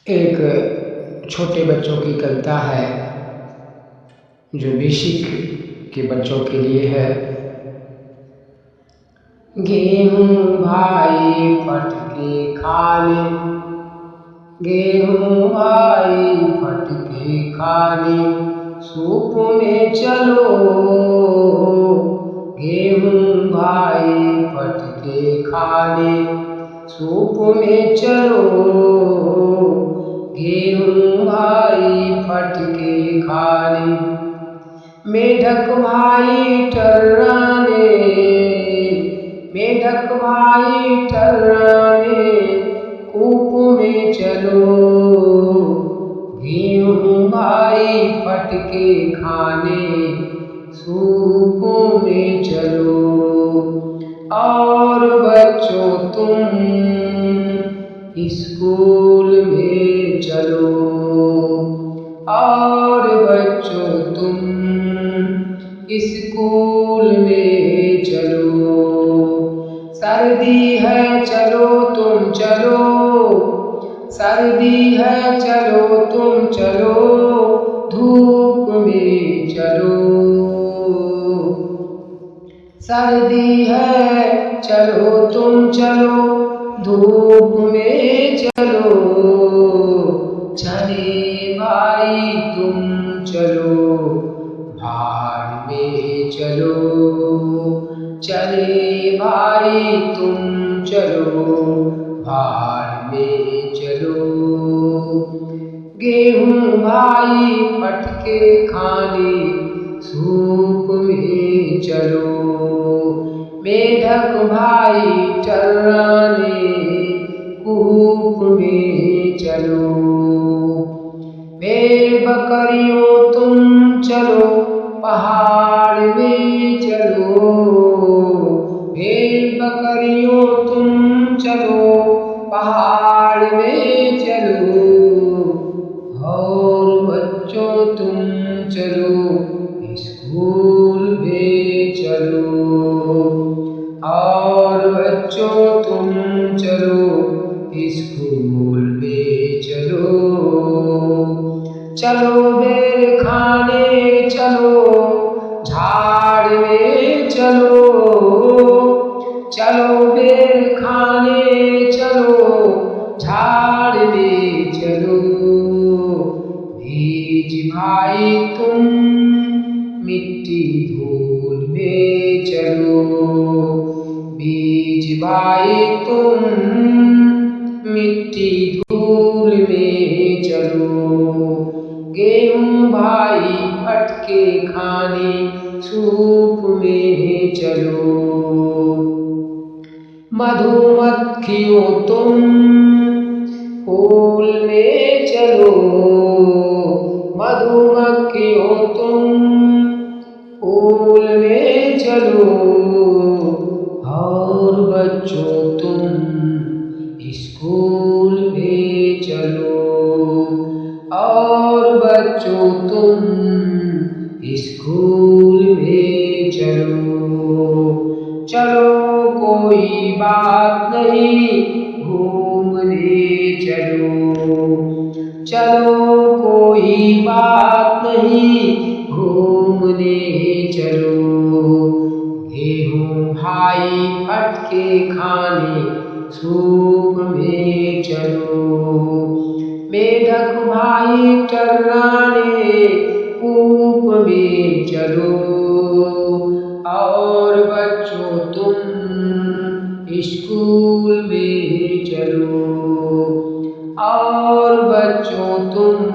एक छोटे बच्चों की कविता है जो बेसिक के बच्चों के लिए है। गेहूं भाई फटके खाने, गेहूं भाई फटके खाने, सूप में चलो। गेहूं भाई फटके खाने, सूप में चलो। गेहूं भाई फटके खाने, मेढक भाई टर्राने, मेढक भाई टर्राने, कूप में चलो। गेहूं भाई फटके खाने, सूप में चलो। और बच्चों तुम स्कूल में चलो, और बच्चों तुम स्कूल में चलो। सर्दी है चलो तुम चलो, सर्दी है चलो तुम चलो, धूप में चलो। सर्दी है चलो तुम चलो, धूप में चलो। चले भाई तुम चलो, भाड़ में चलो। चले भाई तुम चलो, भाड़ में चलो। गेहूं भाई फटके खाने, सूप में चलो। मेढक भाई टर्राने, कूप में चलो। भेड़ बकरियों तुम चलो, पहाड़ में चलो। भेड़ बकरियों तुम चलो, पहाड़ में चलो। और बच्चों तुम चलो, स्कूल में चलो। और बच्चों तुम चलो, स्कूल में चलो। चलो बेर खाने चलो, झाड़ में चलो। चलो बेर खाने चलो, झाड़ में चलो। बीज भाई तुम मिट्टी धूल में चलो। बीज भाई तुम मिट्टी धूल में चलो। गेहूं भाई फटके खाने, सूप में चलो। मधुमक्खियों तुम फूल में चलो। मधुमक्खियों तुम फूल में चलो। और बच्चों तुम स्कूल में चलो। और बच्चों तुम स्कूल में चलो। चलो कोई बात नहीं, घूमने चलो। चलो कोई बात नहीं, घूमने चलो। गेहूं भाई फटके खाने, सूप में चलो। मेढक भाई टर्राने, कूप में चलो। और बच्चों तुम स्कूल में चलो। और बच्चों तुम